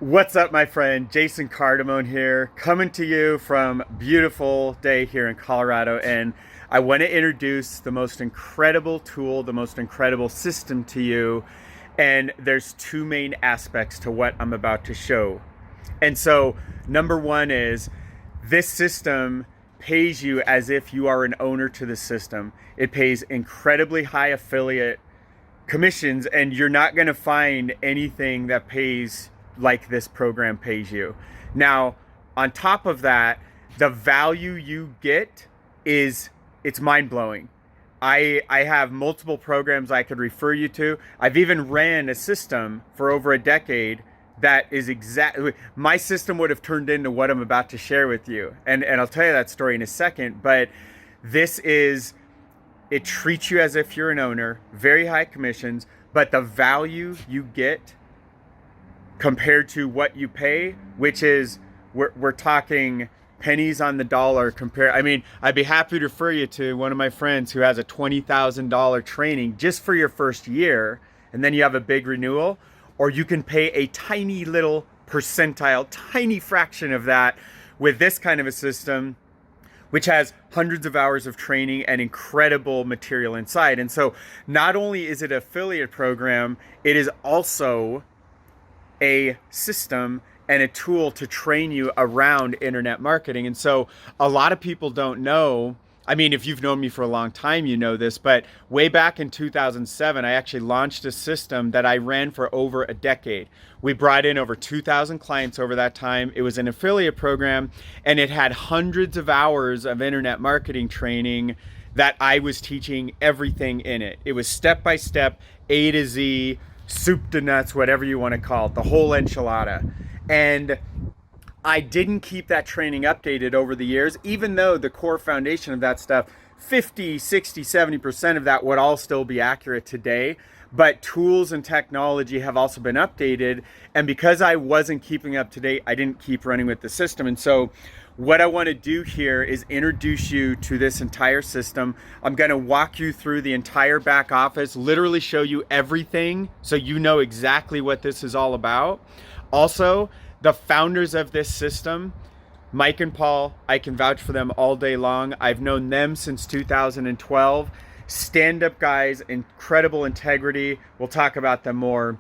What's up, my friend? Jason Cardamone here, coming to you from beautiful day here in Colorado. And I want to introduce the most incredible tool, the most incredible system to you. And there's two main aspects to what I'm about to show. And so, number one is this system pays you as if you are an owner to the system. It pays incredibly high affiliate commissions, and you're not going to find anything that pays like this program pays you. Now, on top of that, the value you get is it's mind-blowing. I have multiple programs I could refer you to. I've even ran a system for over a decade that is exactly, my system would have turned into what I'm about to share with you. And I'll tell you that story in a second, but this is, it treats you as if you're an owner, very high commissions, but the value you get compared to what you pay, which is, we're talking pennies on the dollar compare. I mean, I'd be happy to refer you to one of my friends who has a $20,000 training just for your first year, and then you have a big renewal, or you can pay a tiny little percentile, tiny fraction of that with this kind of a system, which has hundreds of hours of training and incredible material inside. And so not only is it an affiliate program, it is also a system and a tool to train you around internet marketing. And so a lot of people don't know. I mean, if you've known me for a long time, you know this, but way back in 2007, I actually launched a system that I ran for over a decade. We brought in over 2,000 clients over that time. It was an affiliate program, and it had hundreds of hours of internet marketing training that I was teaching everything in it. It was step by step, A to Z, soup to nuts, whatever you want to call it, the whole enchilada. And I didn't keep that training updated over the years, even though the core foundation of that stuff, 50, 60, 70% of that would all still be accurate today. But tools and technology have also been updated. And because I wasn't keeping up to date, I didn't keep running with the system. And so what I want to do here is introduce you to this entire system. I'm going to walk you through the entire back office, literally show you everything so you know exactly what this is all about. Also, the founders of this system, Mike and Paul, I can vouch for them all day long. I've known them since 2012. Stand-up guys, incredible integrity. We'll talk about them more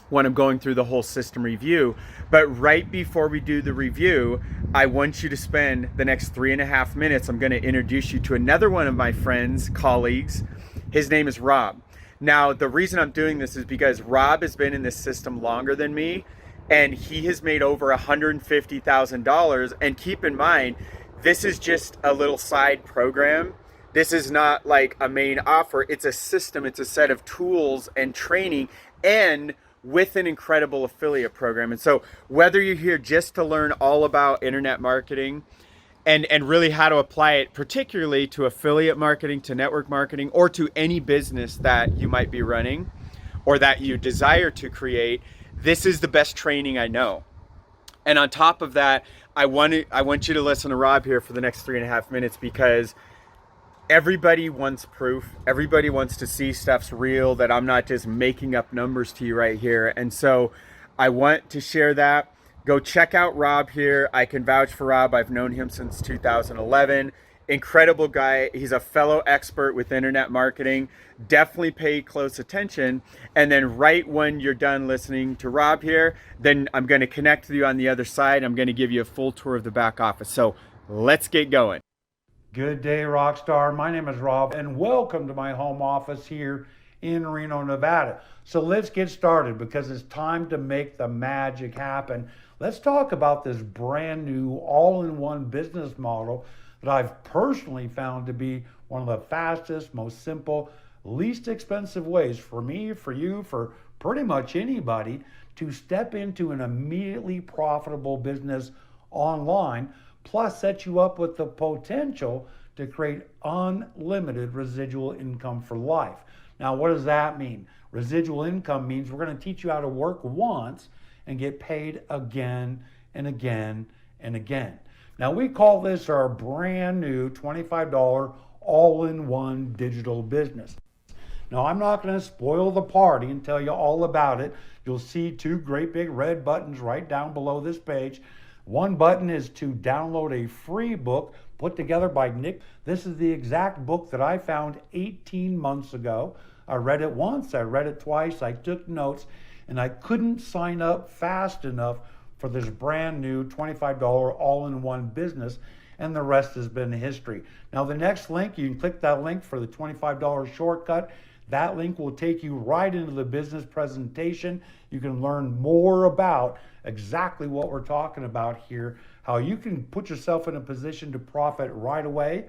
when I'm going through the whole system review. But right before we do the review, I want you to spend the next 3.5 minutes. I'm going to introduce you to another one of my friends, colleagues. His name is Rob. Now, the reason I'm doing this is because Rob has been in this system longer than me, and he has made over $150,000. And keep in mind, this is just a little side program. This is not like a main offer. It's a system. It's a set of tools and training, and with an incredible affiliate program. And so whether you're here just to learn all about internet marketing and really how to apply it, particularly to affiliate marketing, to network marketing, or to any business that you might be running or that you desire to create, this is the best training I know. And on top of that, I want you to listen to Rob here for the next 3.5 minutes, because everybody wants proof. Everybody wants to see stuff's real, that I'm not just making up numbers to you right here. And so I want to share that. Go check out Rob here. I can vouch for Rob. I've known him since 2011. Incredible guy. He's a fellow expert with internet marketing. Definitely pay close attention. And then right when you're done listening to Rob here, then I'm going to connect with you on the other side. I'm going to give you a full tour of the back office. So let's get going. Good day, Rockstar. My name is Rob, and welcome to my home office here in Reno, Nevada. So let's get started, because it's time to make the magic happen. Let's talk about this brand new all-in-one business model that I've personally found to be one of the fastest, most simple, least expensive ways for me, for you, for pretty much anybody to step into an immediately profitable business online, plus set you up with the potential to create unlimited residual income for life. Now, what does that mean? Residual income means we're going to teach you how to work once and get paid again and again and again. Now, we call this our brand new $25 all-in-one digital business. Now, I'm not going to spoil the party and tell you all about it. You'll see two great big red buttons right down below this page. One button is to download a free book put together by Nick. This is the exact book that I found 18 months ago. I read it once, I read it twice, I took notes, and I couldn't sign up fast enough for this brand new $25 all-in-one business, and the rest has been history. Now, the next link, you can click that link for the $25 shortcut. That link will take you right into the business presentation. You can learn more about exactly what we're talking about here, how you can put yourself in a position to profit right away,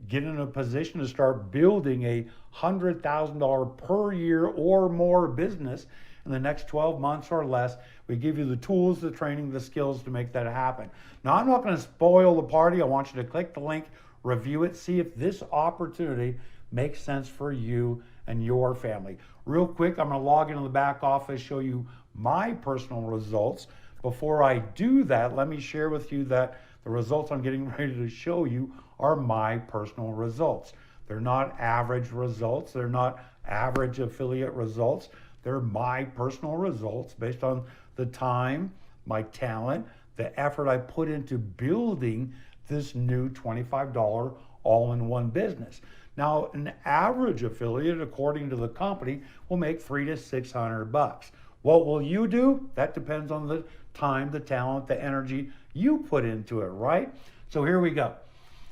get in a position to start building a $100,000 per year or more business in the next 12 months or less. We give you the tools, the training, the skills to make that happen. Now, I'm not going to spoil the party. I want you to click the link, review it, see if this opportunity makes sense for you and your family. Real quick, I'm going to log into the back office, show you my personal results. Before I do that, let me share with you that the results I'm getting ready to show you are my personal results. They're not average results. They're not average affiliate results. They're my personal results based on the time, my talent, the effort I put into building this new $25 all-in-one business. Now, an average affiliate, according to the company, will make $300 to $600. What will you do? That depends on the time, the talent, the energy you put into it, right? So here we go.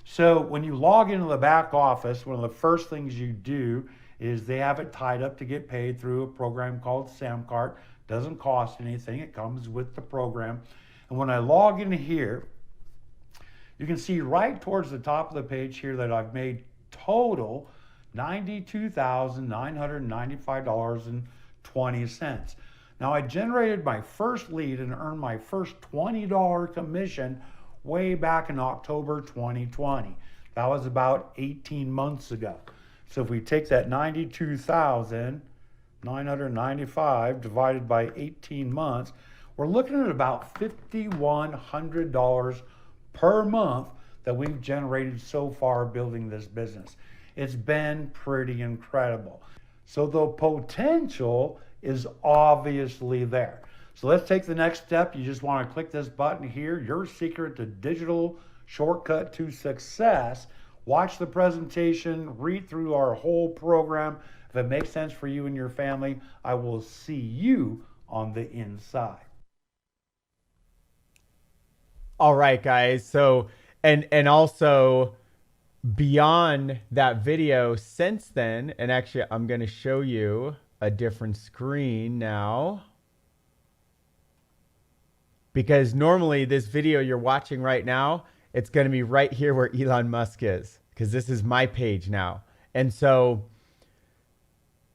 So when you log into the back office, one of the first things you do is they have it tied up to get paid through a program called SamCart. Doesn't cost anything. It comes with the program. And when I log in here, you can see right towards the top of the page here that I've made total $92,995.20. Now, I generated my first lead and earned my first $20 commission way back in October 2020. That was about 18 months ago. So if we take that 92,995 divided by 18 months, we're looking at about $5,100 per month that we've generated so far building this business. It's been pretty incredible. So the potential is obviously there. So let's take the next step. You just want to click this button here, your secret to digital shortcut to success. Watch the presentation, read through our whole program. If it makes sense for you and your family, I will see you on the inside. All right, guys. So, and also beyond that video since then, and actually I'm going to show you a different screen now, because normally this video you're watching right now, it's going to be right here where Elon Musk is, because this is my page now. And so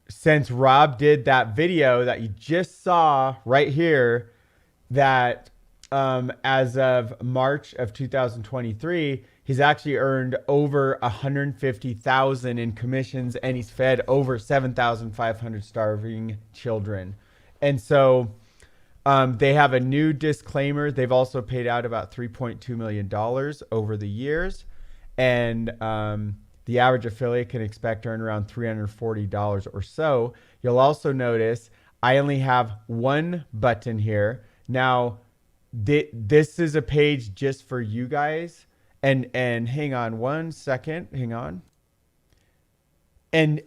since Rob did that video that you just saw right here, that as of March of 2023, he's actually earned over $150,000 in commissions, and he's fed over 7,500 starving children. And so they have a new disclaimer. They've also paid out about $3.2 million over the years. And the average affiliate can expect to earn around $340 or so. You'll also notice I only have one button here. Now, this is a page just for you guys. And hang on one second. Hang on. And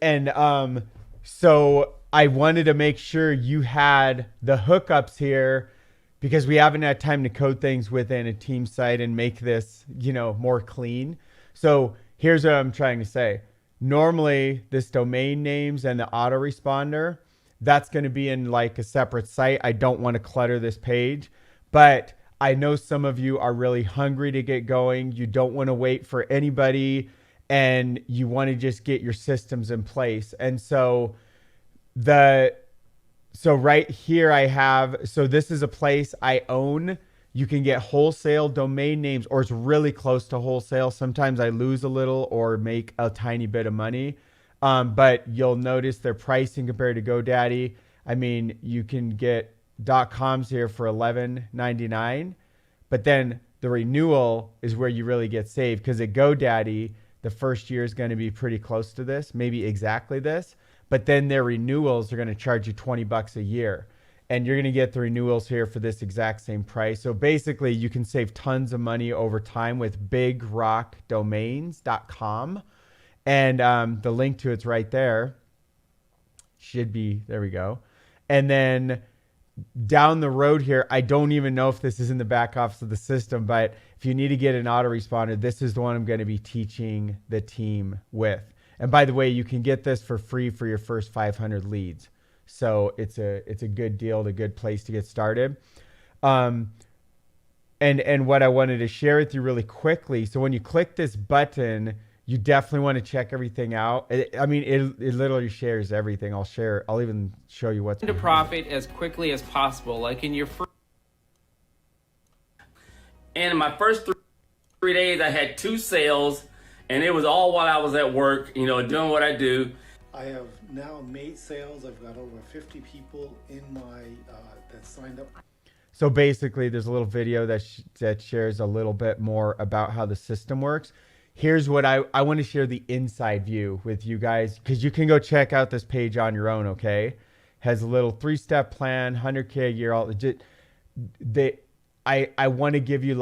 so I wanted to make sure you had the hookups here, because we haven't had time to code things within a team site and make this, more clean. So here's what I'm trying to say. Normally, this domain names and the autoresponder, that's going to be in like a separate site. I don't want to clutter this page, but I know some of you are really hungry to get going. You don't want to wait for anybody, and you want to just get your systems in place. And so right here I have, so this is a place I own. You can get wholesale domain names, or it's really close to wholesale. Sometimes I lose a little or make a tiny bit of money. But you'll notice their pricing compared to GoDaddy. I mean, you can get .coms here for $11.99, but then the renewal is where you really get saved, because at GoDaddy, the first year is going to be pretty close to this, maybe exactly this. but then their renewals are going to charge you $20 a year. And you're going to get the renewals here for this exact same price. So basically, you can save tons of money over time with bigrockdomains.com. And the link to it's right there. Should be, there we go. And then down the road here, I don't even know if this is in the back office of the system, but if you need to get an autoresponder, this is the one I'm going to be teaching the team with. And by the way, you can get this for free for your first 500 leads. So it's a good deal, a good place to get started. And what I wanted to share with you really quickly. So when you click this button, you definitely want to check everything out. It literally shares everything. I'll even show you what's to profit as quickly as possible. Like in your first, and in my first 3 days, I had 2 sales, and it was all while I was at work, doing what I do. I have now made sales. I've got over 50 people in my that signed up. So basically, there's a little video that shares a little bit more about how the system works. Here's what I want to share the inside view with you guys, because you can go check out this page on your own, okay? Has a little 3-step plan, 100K a year. I want to give you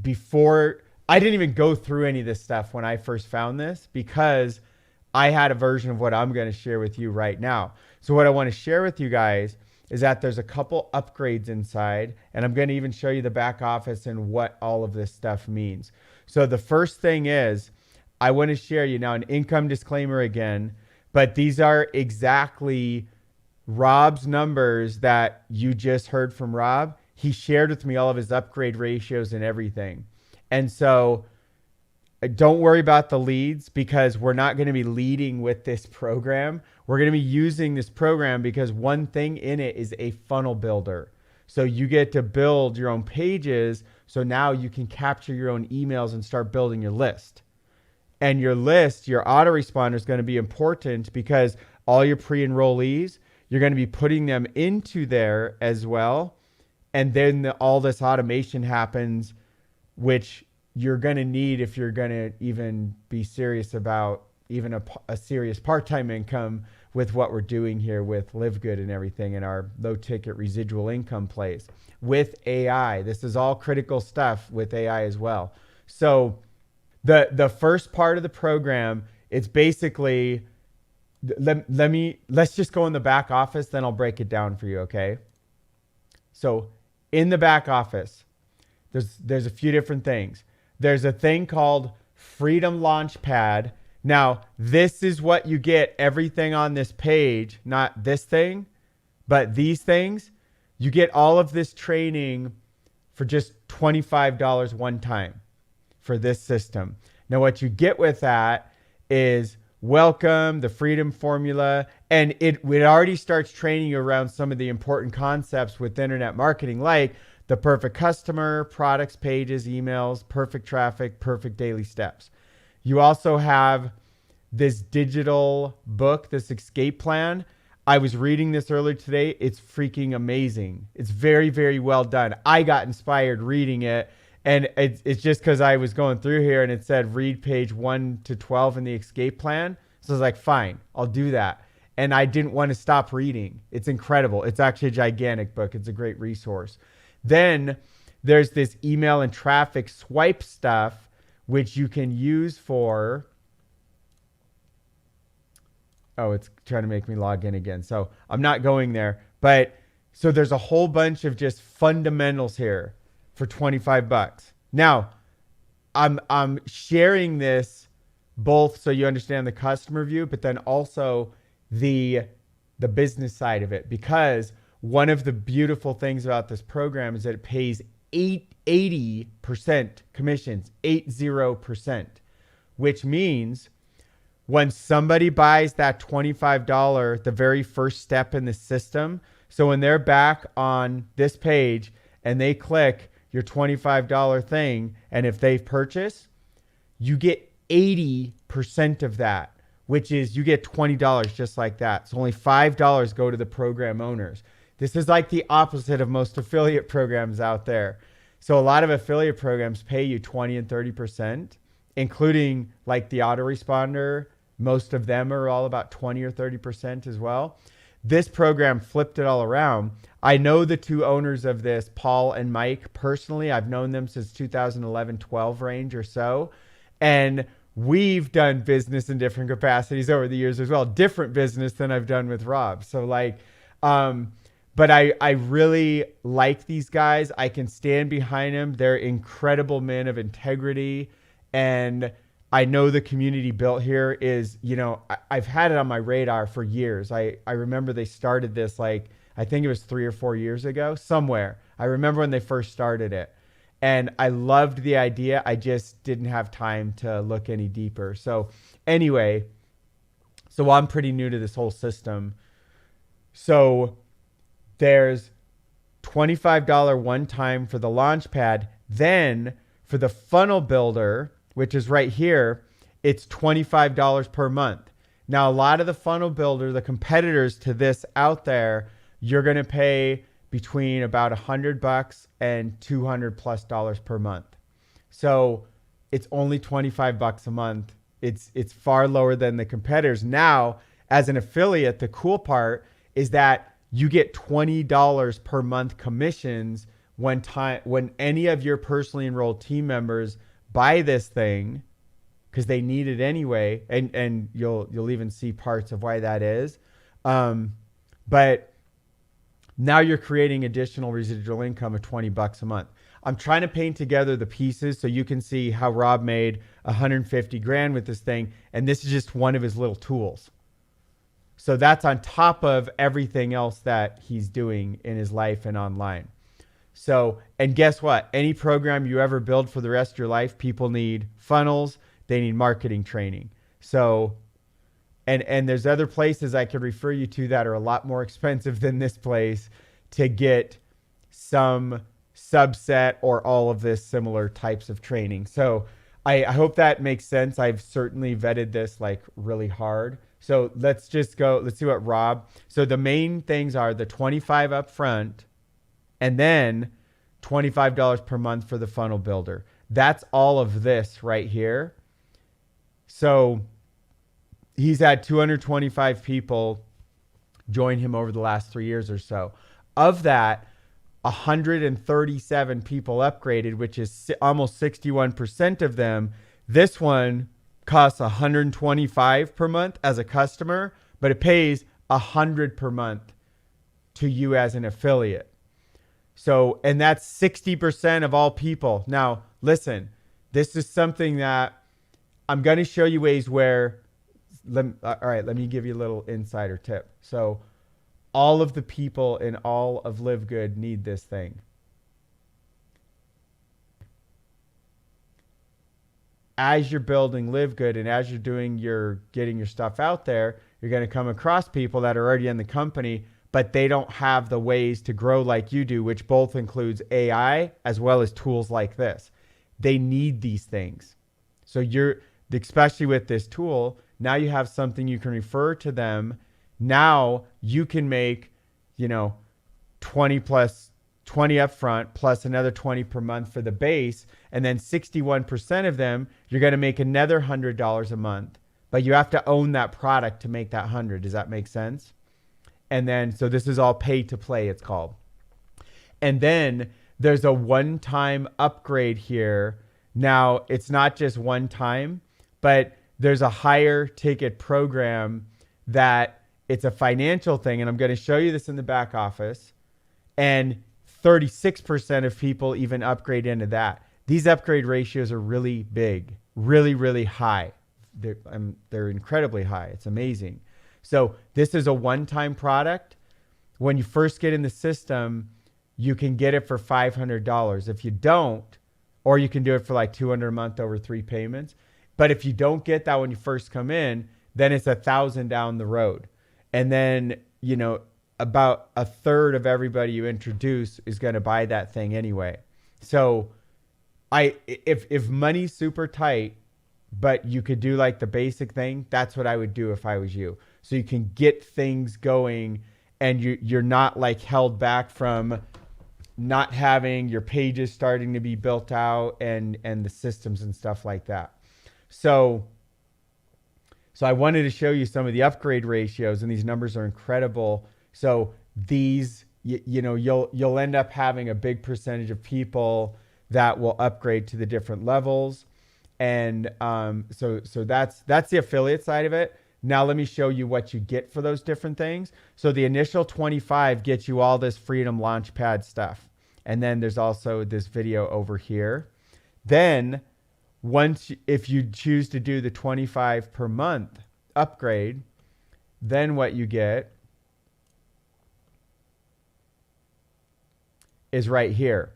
before, I didn't even go through any of this stuff when I first found this, because I had a version of what I'm going to share with you right now. So what I want to share with you guys is that there's a couple upgrades inside, and I'm going to even show you the back office and what all of this stuff means. So the first thing is, I want to share you now an income disclaimer again, but these are exactly Rob's numbers that you just heard from Rob. He shared with me all of his upgrade ratios and everything. And so don't worry about the leads, because we're not going to be leading with this program. We're going to be using this program because one thing in it is a funnel builder. So you get to build your own pages. So now you can capture your own emails and start building your list. And your list, your autoresponder is going to be important, because all your pre-enrollees, you're going to be putting them into there as well. And then all this automation happens, which you're going to need if you're going to even be serious about even a serious part-time income with what we're doing here with Live Good and everything in our low-ticket residual income plays. With AI, this is all critical stuff with AI as well. So the first part of the program, it's basically, let's just go in the back office, then I'll break it down for you, okay? So in the back office, there's a few different things. There's a thing called Freedom Launchpad. Now, this is what you get, everything on this page, not this thing, but these things. You get all of this training for just $25 one time for this system. Now, what you get with that is welcome, the Freedom Formula, and it already starts training you around some of the important concepts with internet marketing, like the perfect customer, products, pages, emails, perfect traffic, perfect daily steps. You also have this digital book, this escape plan. I was reading this earlier today. It's freaking amazing. It's very, very well done. I got inspired reading it. And it's just because I was going through here and it said read page 1 to 12 in the escape plan. So I was like, fine, I'll do that. And I didn't want to stop reading. It's incredible. It's actually a gigantic book. It's a great resource. Then there's this email and traffic swipe stuff, which you can use for, oh, it's trying to make me log in again. So I'm not going there. But so there's a whole bunch of just fundamentals here for $25. Now, I'm sharing this both so you understand the customer view, but then also the business side of it, because one of the beautiful things about this program is that it pays 80% commissions, 80%, which means when somebody buys that $25, the very first step in the system, so when they're back on this page and they click your $25 thing, and if they purchase, you get 80% of that, which is you get $20 just like that. So only $5 go to the program owners. This is like the opposite of most affiliate programs out there. So a lot of affiliate programs pay you 20 and 30%, including like the autoresponder Most of them are all about 20 or 30% as well. This program flipped it all around. I know the two owners of this, Paul and Mike, personally. I've known them since 2011-12 range or so. And we've done business in different capacities over the years as well. Different business than I've done with Rob. So like, but I really like these guys. I can stand behind them. They're incredible men of integrity. And I know the community built here is, you know, I've had it on my radar for years. I remember they started this, like, I think it was 3 or 4 years ago, somewhere. I remember when they first started it. And I loved the idea. I just didn't have time to look any deeper. So anyway, so I'm pretty new to this whole system. So there's $25 one time for the launch pad. Then for the funnel builder, which is right here, it's $25 per month. Now, a lot of the funnel builder, the competitors to this out there, you're going to pay between about $100 and $200+ per month. So it's only $25 a month. It's far lower than the competitors. Now, as an affiliate, the cool part is that you get $20 per month commissions when any of your personally enrolled team members buy this thing, because they need it anyway, and you'll even see parts of why that is. But now you're creating additional residual income of $20 a month. I'm trying to paint together the pieces so you can see how Rob made 150 grand with this thing, and this is just one of his little tools. So that's on top of everything else that he's doing in his life and online. So, and guess what? Any program you ever build for the rest of your life, people need funnels, they need marketing training. So, and there's other places I could refer you to that are a lot more expensive than this place to get some subset or all of this similar types of training. So I hope that makes sense. I've certainly vetted this like really hard. So let's just go, let's see what Rob, so the main things are the 25 up front, and then $25 per month for the funnel builder. That's all of this right here. So he's had 225 people join him over the last 3 years or so. Of that, 137 people upgraded, which is almost 61% of them. This one costs $125 per month as a customer, but it pays $100 per month to you as an affiliate. So, and that's 60% of all people. Now, listen, this is something that I'm going to show you ways where, all right, let me give you a little insider tip. So all of the people in all of Live Good need this thing. As you're building Live Good and as you're getting your stuff out there, you're going to come across people that are already in the company, but they don't have the ways to grow like you do, which both includes AI as well as tools like this. They need these things. So especially with this tool, now you have something you can refer to them. Now you can make, 20 up front plus another 20 per month for the base. And then 61% of them, you're going to make another $100 a month, but you have to own that product to make that 100. Does that make sense? And then, so this is all pay to play, it's called. And then there's a one-time upgrade here. Now, it's not just one time, but there's a higher ticket program that it's a financial thing. And I'm going to show you this in the back office. And 36% of people even upgrade into that. These upgrade ratios are really big, really, really high. They're incredibly high. It's amazing. So this is a one-time product. When you first get in the system, you can get it for $500. If you don't, or you can do it for like $200 a month over 3 payments. But if you don't get that when you first come in, then it's $1,000 down the road. And then, about a third of everybody you introduce is going to buy that thing anyway. So if money's super tight, but you could do like the basic thing, that's what I would do if I was you. So you can get things going and you're not like held back from not having your pages starting to be built out and the systems and stuff like that. So So I wanted to show you some of the upgrade ratios, and these numbers are incredible. So these, you'll end up having a big percentage of people that will upgrade to the different levels. And so that's the affiliate side of it. Now let me show you what you get for those different things. So the initial 25 gets you all this Freedom Launchpad stuff. And then there's also this video over here. Then if you choose to do the 25 per month upgrade, then what you get is right here.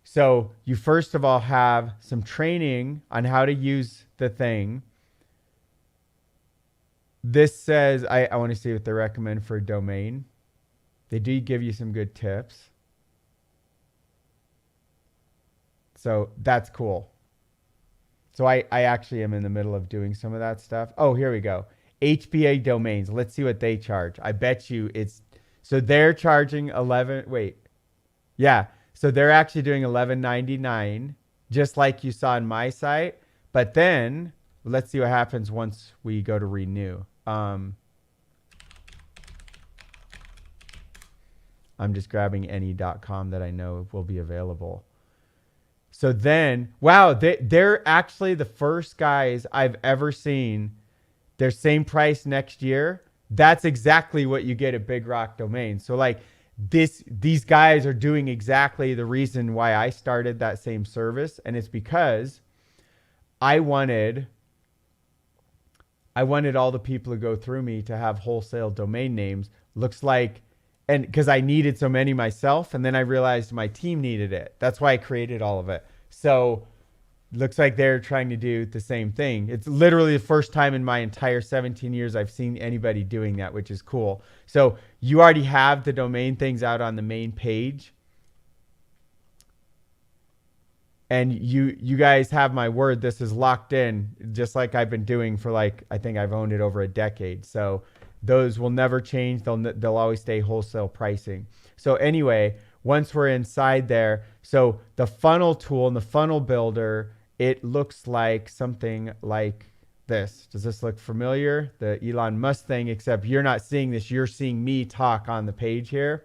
So you first of all have some training on how to use the thing. This says, I want to see what they recommend for a domain. They do give you some good tips. So that's cool. So I actually am in the middle of doing some of that stuff. Oh, here we go. HBA domains. Let's see what they charge. I bet you so they're charging 11. Wait. Yeah. So they're actually doing $11.99, just like you saw on my site. But then let's see what happens once we go to renew. I'm just grabbing any.com that I know will be available. So then, wow, they're actually the first guys I've ever seen. Their same price next year. That's exactly what you get at Big Rock Domains. So like these guys are doing exactly the reason why I started that same service. And it's because I wanted all the people who go through me to have wholesale domain names. Looks like, and because I needed so many myself, and then I realized my team needed it. That's why I created all of it. So looks like they're trying to do the same thing. It's literally the first time in my entire 17 years I've seen anybody doing that, which is cool. So you already have the domain things out on the main page. And you guys have my word, this is locked in, just like I've been doing for I think I've owned it over a decade. So those will never change. They'll always stay wholesale pricing. So anyway, once we're inside there, so the funnel tool and the funnel builder, it looks like something like this. Does this look familiar? The Elon Musk thing, except you're not seeing this. You're seeing me talk on the page here.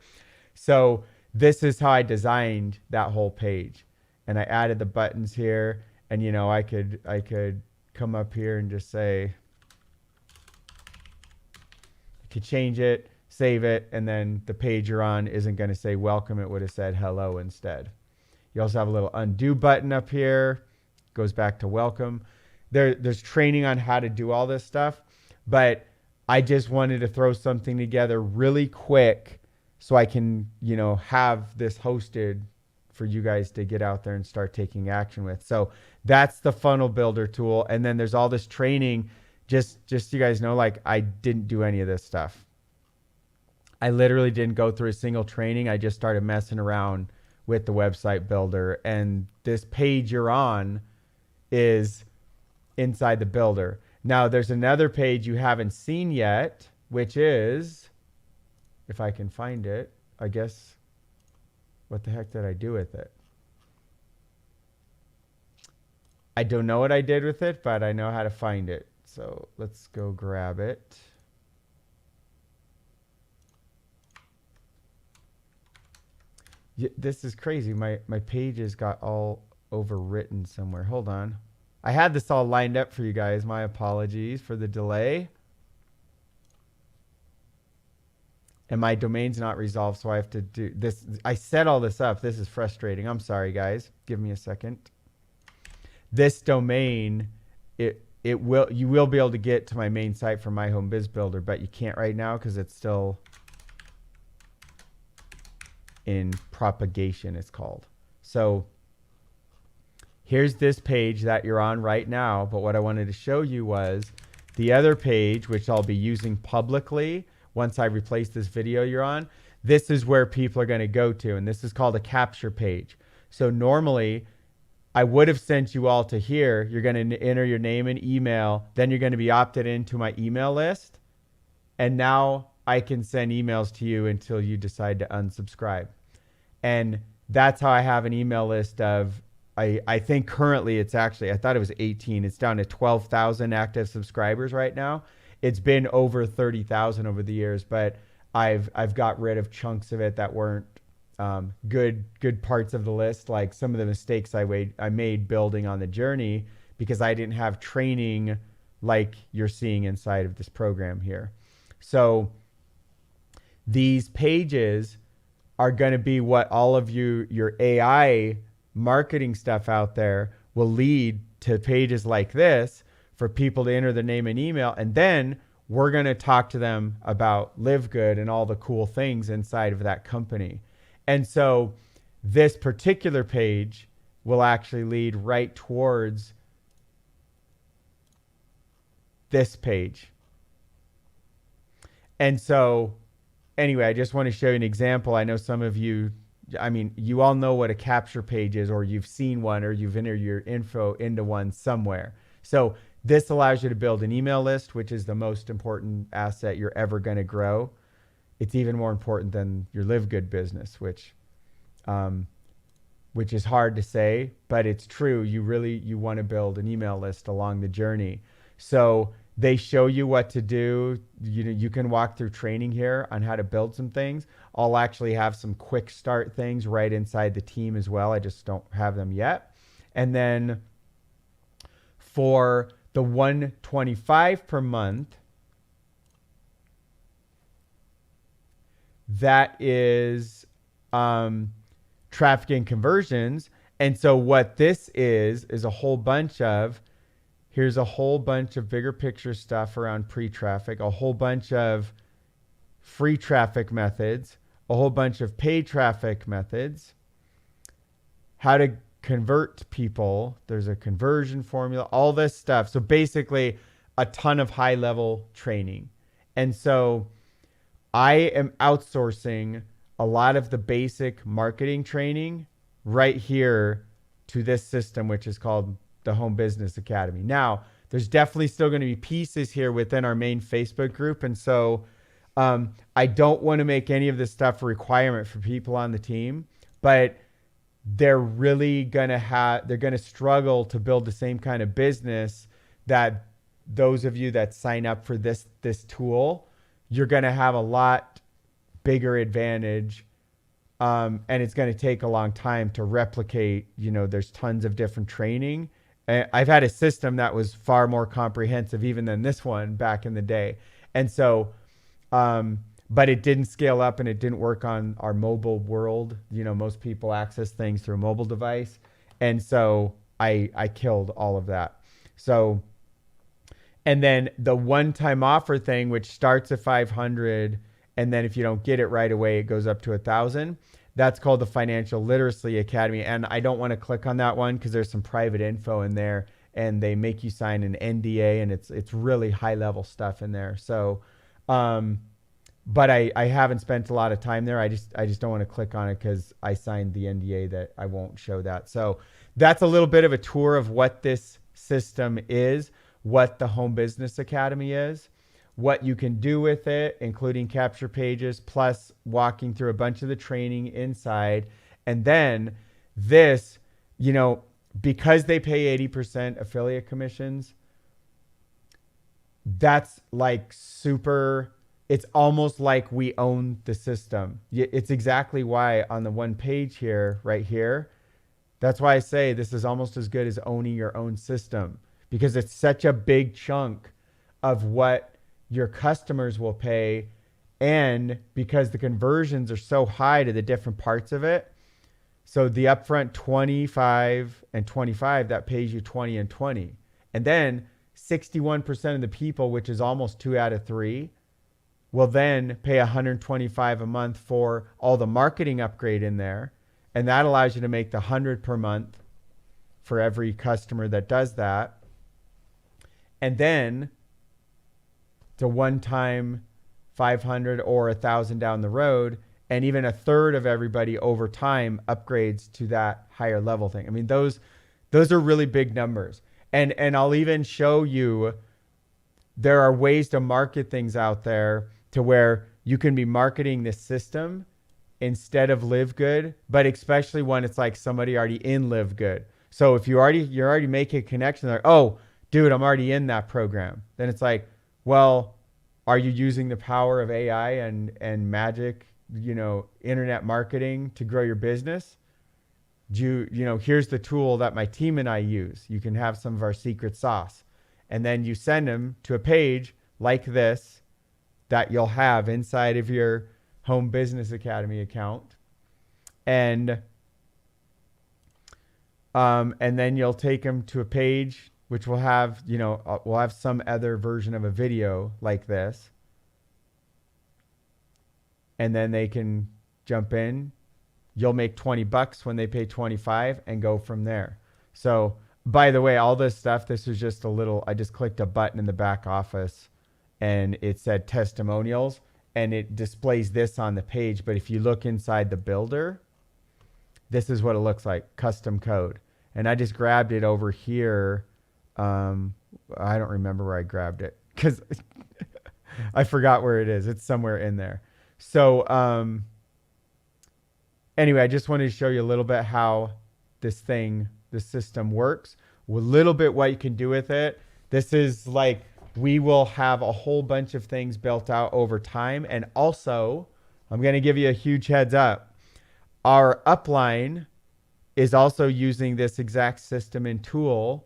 So this is how I designed that whole page. And I added the buttons here, and I could come up here and just say, I could change it, save it, and then the page you're on isn't going to say welcome. It would have said hello instead. You also have a little undo button up here, goes back to welcome. There's training on how to do all this stuff, but I just wanted to throw something together really quick so I can, have this hosted for you guys to get out there and start taking action with. So that's the funnel builder tool. And then there's all this training. Just so you guys know, I didn't do any of this stuff. I literally didn't go through a single training. I just started messing around with the website builder. And this page you're on is inside the builder. Now there's another page you haven't seen yet, which is, if I can find it, I guess, what the heck did I do with it? I don't know what I did with it, but I know how to find it. So let's go grab it. This is crazy. My pages got all overwritten somewhere. Hold on. I had this all lined up for you guys. My apologies for the delay. And my domain's not resolved, so I have to do this. I set all this up. This is frustrating. I'm sorry, guys. Give me a second. This domain, you will be able to get to my main site from My Home Biz Builder, but you can't right now because it's still in propagation, it's called. So here's this page that you're on right now, but what I wanted to show you was the other page, which I'll be using publicly once I replace this video you're on. This is where people are going to go to, and this is called a capture page. So normally I would have sent you all to here. You're going to enter your name and email, then you're going to be opted into my email list, and now I can send emails to you until you decide to unsubscribe. And that's how I have an email list of I think currently it's actually, I thought it was 18. It's down to 12,000 active subscribers right now. It's been over 30,000 over the years, but I've got rid of chunks of it that weren't good parts of the list, like some of the mistakes I made building on the journey because I didn't have training like you're seeing inside of this program here. So these pages are going to be what all of your AI marketing stuff out there will lead to pages like this for people to enter their name and email. And then we're going to talk to them about Live Good and all the cool things inside of that company. And so this particular page will actually lead right towards this page. And so anyway, I just want to show you an example. I know some of you, I mean, you all know what a capture page is, or you've seen one, or you've entered your info into one somewhere. So this allows you to build an email list, which is the most important asset you're ever going to grow. It's even more important than your Live Good business, which is hard to say, but it's true. You want to build an email list along the journey. So they show you what to do. You can walk through training here on how to build some things. I'll actually have some quick start things right inside the team as well. I just don't have them yet. And then for the $125 per month, that is traffic and conversions. And so what this is a whole bunch of, here's a whole bunch of bigger picture stuff around pre-traffic, a whole bunch of free traffic methods, a whole bunch of paid traffic methods, how to convert people. There's a conversion formula, all this stuff. So basically a ton of high level training. And so I am outsourcing a lot of the basic marketing training right here to this system, which is called the Home Business Academy. Now, there's definitely still going to be pieces here within our main Facebook group. And so I don't want to make any of this stuff a requirement for people on the team, but they're really going to they're going to struggle to build the same kind of business that those of you that sign up for this tool, you're going to have a lot bigger advantage. And it's going to take a long time to replicate. There's tons of different training. I've had a system that was far more comprehensive even than this one back in the day. And so, but it didn't scale up and it didn't work on our mobile world. Most people access things through a mobile device. And so I killed all of that. So, and then the one-time offer thing, which starts at 500, and then if you don't get it right away, it goes up to 1,000. That's called the Financial Literacy Academy. And I don't want to click on that one because there's some private info in there and they make you sign an NDA and it's really high level stuff in there. So, but I haven't spent a lot of time there. I just don't want to click on it because I signed the NDA that I won't show that. So that's a little bit of a tour of what this system is, what the Home Business Academy is, what you can do with it, including capture pages, plus walking through a bunch of the training inside. And then this, because they pay 80% affiliate commissions, that's like super, it's almost like we own the system. It's exactly why on the one page here, right here, that's why I say this is almost as good as owning your own system, because it's such a big chunk of what your customers will pay. And because the conversions are so high to the different parts of it, so the upfront 25 and 25, that pays you 20 and 20. And then 61% of the people, which is almost 2 out of 3, will then pay $125 a month for all the marketing upgrade in there. And that allows you to make the $100 per month for every customer that does that. And then to one-time 500 or 1,000 down the road, and even a third of everybody over time upgrades to that higher level thing. I mean, those are really big numbers. And I'll even show you there are ways to market things out there to where you can be marketing this system instead of Live Good, but especially when it's like somebody already in Live Good. So if you're already making a connection, like, oh, dude, I'm already in that program. Then it's like, well, are you using the power of AI and magic, internet marketing to grow your business? Here's the tool that my team and I use. You can have some of our secret sauce. And then you send them to a page like this that you'll have inside of your Home Business Academy account. And then you'll take them to a page which will have, we'll have some other version of a video like this. And then they can jump in. You'll make $20 when they pay 25 and go from there. So, by the way, all this stuff, this was just I just clicked a button in the back office and it said testimonials and it displays this on the page. But if you look inside the builder, this is what it looks like, custom code. And I just grabbed it over here. I don't remember where I grabbed it because I forgot where it is. It's somewhere in there. So anyway, I just wanted to show you a little bit how this system works, a little bit what you can do with it. This is like, we will have a whole bunch of things built out over time. And also, I'm going to give you a huge heads up. Our upline is also using this exact system and tool.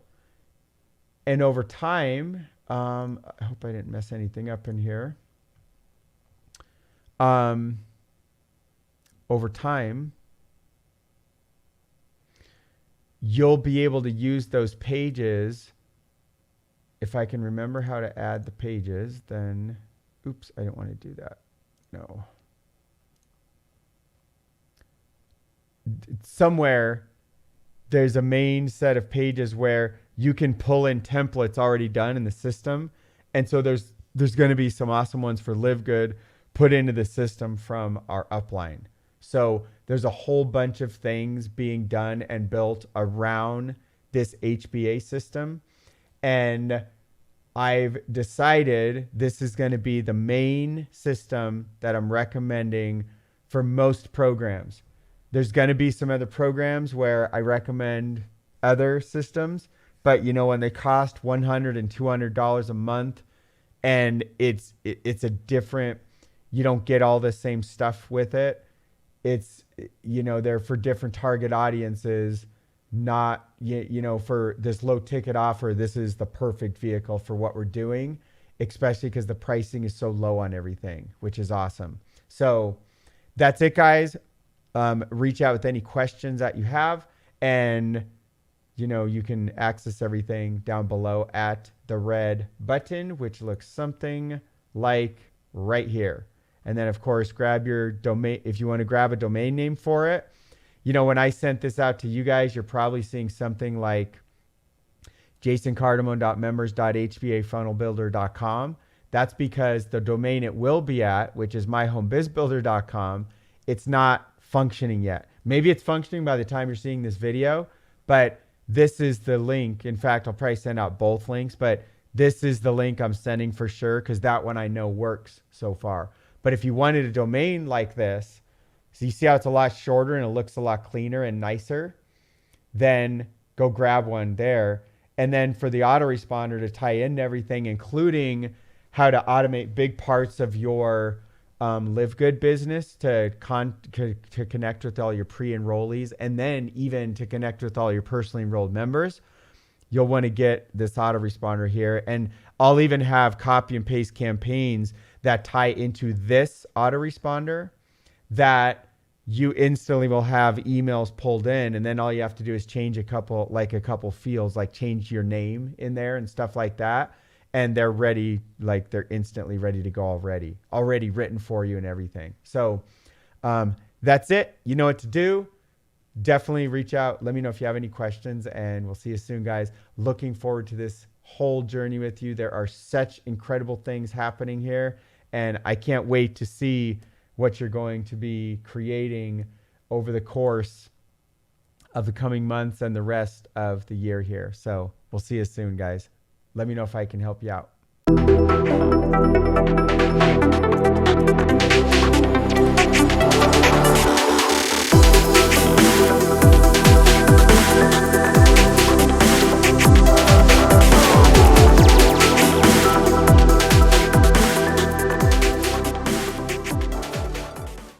And over time, I hope I didn't mess anything up in here. Over time, you'll be able to use those pages. If I can remember how to add the pages, then, oops, I don't want to do that. No. Somewhere there's a main set of pages where you can pull in templates already done in the system. And so there's going to be some awesome ones for Live Good put into the system from our upline. So there's a whole bunch of things being done and built around this HBA system. And I've decided this is going to be the main system that I'm recommending for most programs. There's going to be some other programs where I recommend other systems, but when they cost $100 and $200 a month, and it's a different, you don't get all the same stuff with it. It's, they're for different target audiences, not, for this low ticket offer. This is the perfect vehicle for what we're doing, especially because the pricing is so low on everything, which is awesome. So that's it, guys. Reach out with any questions that you have, and you can access everything down below at the red button, which looks something like right here. And then, of course, grab your domain. If you want to grab a domain name for it, when I sent this out to you guys, you're probably seeing something like jasoncardamone.members.hbafunnelbuilder.com. That's because the domain it will be at, which is myhomebizbuilder.com, it's not functioning yet. Maybe it's functioning by the time you're seeing this video, but this is the link. In fact, I'll probably send out both links, but this is the link I'm sending for sure, because that one I know works so far. But if you wanted a domain like this, so you see how it's a lot shorter and it looks a lot cleaner and nicer, then go grab one there. And then for the autoresponder to tie into everything, including how to automate big parts of your Live Good business to connect with all your pre-enrollees, and then even to connect with all your personally enrolled members, you'll want to get this autoresponder here. And I'll even have copy and paste campaigns that tie into this autoresponder that you instantly will have emails pulled in. And then all you have to do is change a couple fields, like change your name in there and stuff like that. And they're ready, like they're instantly ready to go already written for you and everything. So that's it. You know what to do. Definitely reach out. Let me know if you have any questions, and we'll see you soon, guys. Looking forward to this whole journey with you. There are such incredible things happening here, and I can't wait to see what you're going to be creating over the course of the coming months and the rest of the year here. So we'll see you soon, guys. Let me know if I can help you out.